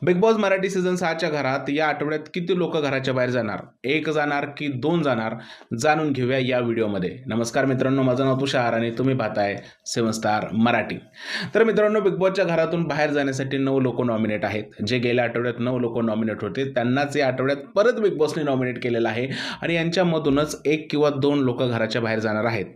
Big boss Marathi season 6च्या घरात या आठवड्यात किती लोक घराच्या बाहेर जाणार? 1 जाणार की 2 जाणार? जाणून घेऊया या व्हिडिओमध्ये. नमस्कार मित्रांनो, माझं नाव तुषार आणि तुम्ही पाहताय 7 स्टार मराठी. तर मित्रांनो, बिग बॉसच्या घरातून बाहेर जाण्यासाठी 9 लोक नॉमिनेट आहेत. जे गेल्या आठवड्यात 9 लोक नॉमिनेट होते, त्यांनाच या आठवड्यात परत बिग बॉसने नॉमिनेट केलेलं आहे आणि यांच्यामधूनच 1 किंवा 2 लोक घराच्या बाहेर जाणार आहेत.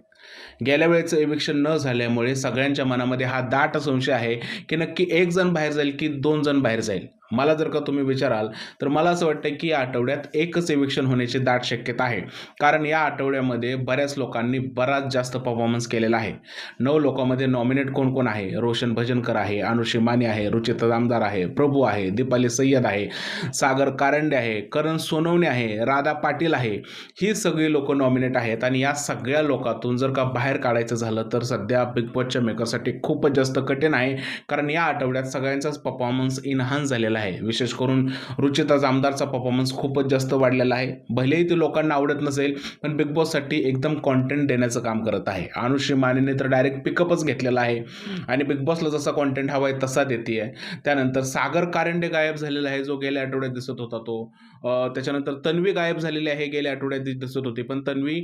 गेल्या वेळेचं एविक्शन न झाल्यामुळे सगळ्यांच्या मनामध्ये हा दाट संशय आहे की नक्की 1 जण बाहेर जाईल की 2 जण बाहेर जाईल. मला जर का तुम्ही विचाराल तर मला असं वाटतं की या आठवड्यात एकच एविक्शन होण्याची दाट शक्यता आहे. कारण या आठवड्यामध्ये बऱ्याच लोकांनी बराच जास्त परफॉर्मन्स केलेला आहे. 9 लोकांमध्ये नॉमिनेट कोण कोण आहे? रोशन भजनकर आहे, अनुश्री माने आहे, रुचिता दामदार आहे, प्रभू आहे, दीपाली सय्यद आहे, सागर कारंडे आहे, करण सोनवणे आहे, राधा पाटील आहे. ही सगळी लोक नॉमिनेट आहेत आणि या सगळ्या लोकांतून जर का बाहेर काढायचं झालं तर सध्या बिग बॉसच्या मेकरसाठी खूपच जास्त कठीण आहे. कारण या आठवड्यात सगळ्यांचाच परफॉर्मन्स इन्हान्स झालेला आहे. विशेष करून रुचिता जामदारचा परफॉर्मन्स खूपच जास्त वाढलेला आहे. भलेही ती लोकांना आवडत नसेल, पण बिग बॉससाठी एकदम कॉन्टेंट देण्याचं काम करत आहे. अनुश्री मानेने तर डायरेक्ट पिकअपच घेतलेला आहे आणि बिग बॉसला जसा कॉन्टेंट हवा आहे तसा देते आहे. त्यानंतर सागर कारंडे गायब झालेला आहे, जो गेल्या आठवड्यात दिसत होता तो. त्याच्यानंतर तन्वी गायब झालेली आहे, गेल्या आठवड्यात दिसत होती, पण तन्वी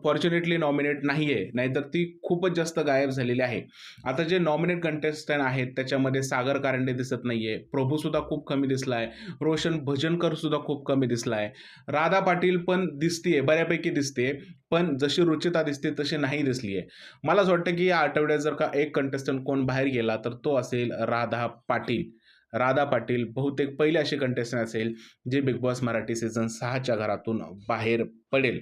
फॉर्च्युनेटली नॉमिनेट नाही आहे, नाहीतर ती खूपच जास्त गायब झालेली आहे. आता जे नॉमिनेट कंटेस्टंट आहेत त्याच्यामध्ये सागर कारंडे दिसत नाहीये, प्रभूसुद्धा खूप कमी दिसला आहे, रोशन भजनकरसुद्धा खूप कमी दिसला आहे, राधा पाटील पण दिसतीये, बऱ्यापैकी दिसते, पण जशी रुचिता दिसते तशी नाही दिसली आहे. मला असं वाटतं की या आठवड्यात जर का एक कंटेस्टंट कोण बाहेर गेला तर तो असेल राधा पाटील. राधा पाटील बहुतेक पहिले असे कंटेस्टंट असेल जे बिग बॉस मराठी सीझन 6च्या घरातून बाहेर पडेल.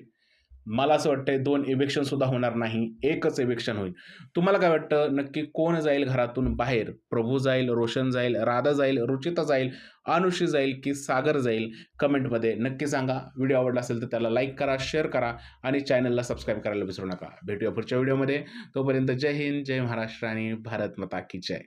मला असं वाटतंय 2 इव्हिक्शन सुद्धा होणार नाही. एकच इव्हिक्शन होईल. तुम्हाला काय वाटतं, नक्की कोण जाईल घरातून बाहेर? प्रभू जाईल, रोशन जाईल, राधा जाईल, रुचिता जाईल, अनुश्री जाईल की सागर जाईल? कमेंटमध्ये नक्की सांगा. व्हिडिओ आवडला असेल तर त्याला लाईक करा, शेअर करा आणि चॅनलला सबस्क्राईब करायला विसरू नका. भेटूया पुढच्या व्हिडिओमध्ये. तोपर्यंत जय हिंद, जय महाराष्ट्र आणि भारत माता की जय.